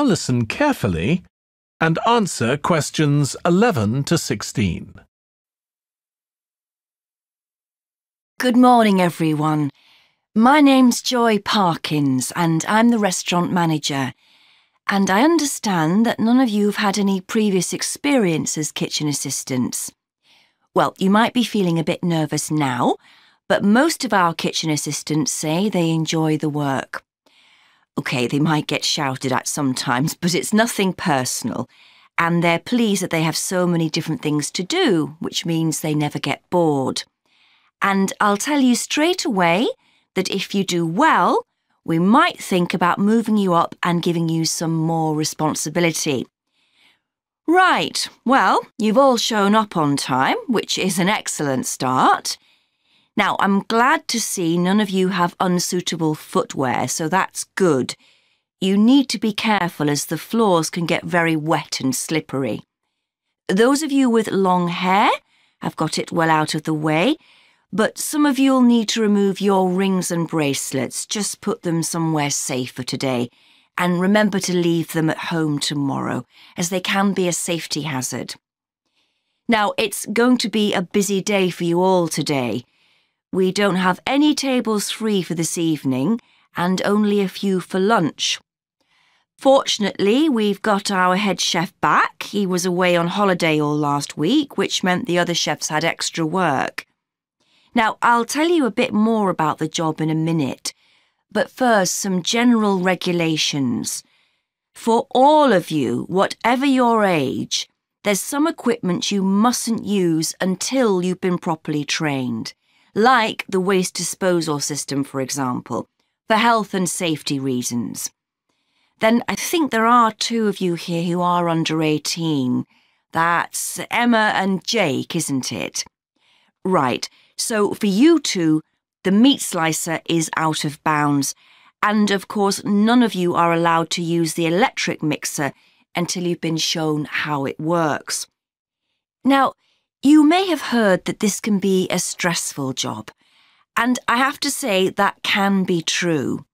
listen carefully and answer questions 11 to 16. Good morning, everyone. My name's Joy Parkins and I'm the restaurant manager. And I understand that none of you have had any previous experience as kitchen assistants. Well, you might be feeling a bit nervous now, but most of our kitchen assistants say they enjoy the work. OK, they might get shouted at sometimes, but it's nothing personal. And they're pleased that they have so many different things to do, which means they never get bored. And I'll tell you straight away that if you do well, we might think about moving you up and giving you some more responsibility. Right, well, you've all shown up on time, which is an excellent start. Now, I'm glad to see none of you have unsuitable footwear, so that's good. You need to be careful as the floors can get very wet and slippery. Those of you with long hair have got it well out of the way, but some of you'll need to remove your rings and bracelets. Just put them somewhere safer today. And remember to leave them at home tomorrow, as they can be a safety hazard. Now, it's going to be a busy day for you all today. We don't have any tables free for this evening, and only a few for lunch. Fortunately, we've got our head chef back. He was away on holiday all last week, which meant the other chefs had extra work. Now, I'll tell you a bit more about the job in a minute, but first some general regulations. For all of you, whatever your age, there's some equipment you mustn't use until you've been properly trained, like the waste disposal system, for example, for health and safety reasons. Then I think there are 2 of you here who are under 18. That's Emma and Jake, isn't it? Right. So for you 2, the meat slicer is out of bounds, and of course none of you are allowed to use the electric mixer until you've been shown how it works. Now, you may have heard that this can be a stressful job, and I have to say that can be true.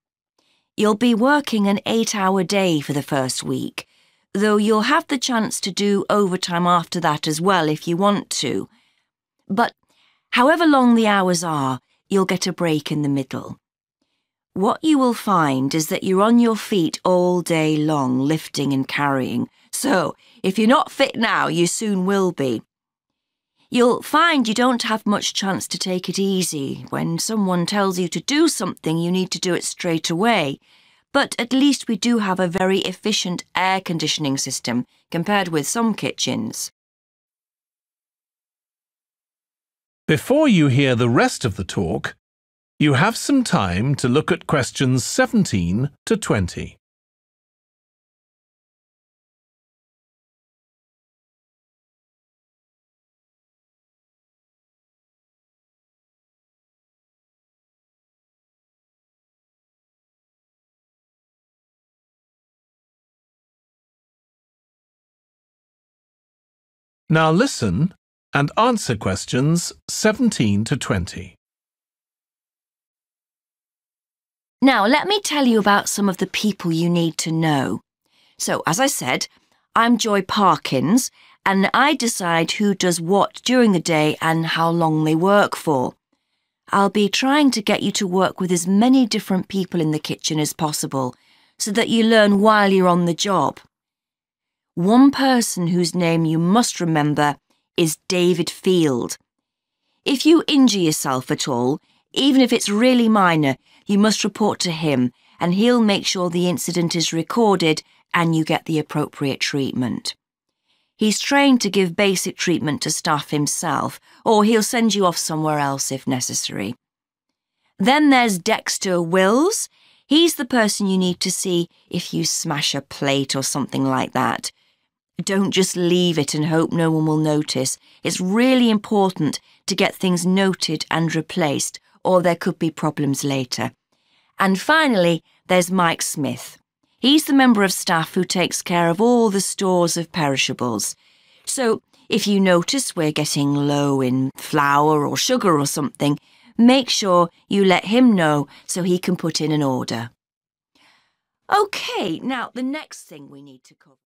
You'll be working an 8-hour day for the first week, though you'll have the chance to do overtime after that as well if you want to. But however long the hours are, you'll get a break in the middle. What you will find is that you're on your feet all day long, lifting and carrying. So, if you're not fit now, you soon will be. You'll find you don't have much chance to take it easy. When someone tells you to do something, you need to do it straight away. But at least we do have a very efficient air conditioning system compared with some kitchens. Before you hear the rest of the talk, you have some time to look at questions 17 to 20. Now listen and answer questions 17 to 20. Now, let me tell you about some of the people you need to know. So, as I said, I'm Joy Parkins, and I decide who does what during the day and how long they work for. I'll be trying to get you to work with as many different people in the kitchen as possible, so that you learn while you're on the job. One person whose name you must remember is David Field. If you injure yourself at all, even if it's really minor, you must report to him and he'll make sure the incident is recorded and you get the appropriate treatment. He's trained to give basic treatment to staff himself, or he'll send you off somewhere else if necessary. Then there's Dexter Wills. He's the person you need to see if you smash a plate or something like that. Don't just leave it and hope no one will notice. It's really important to get things noted and replaced, or there could be problems later. And finally, there's Mike Smith. He's the member of staff who takes care of all the stores of perishables. So, if you notice we're getting low in flour or sugar or something, make sure you let him know so he can put in an order. OK, now the next thing we need to cover.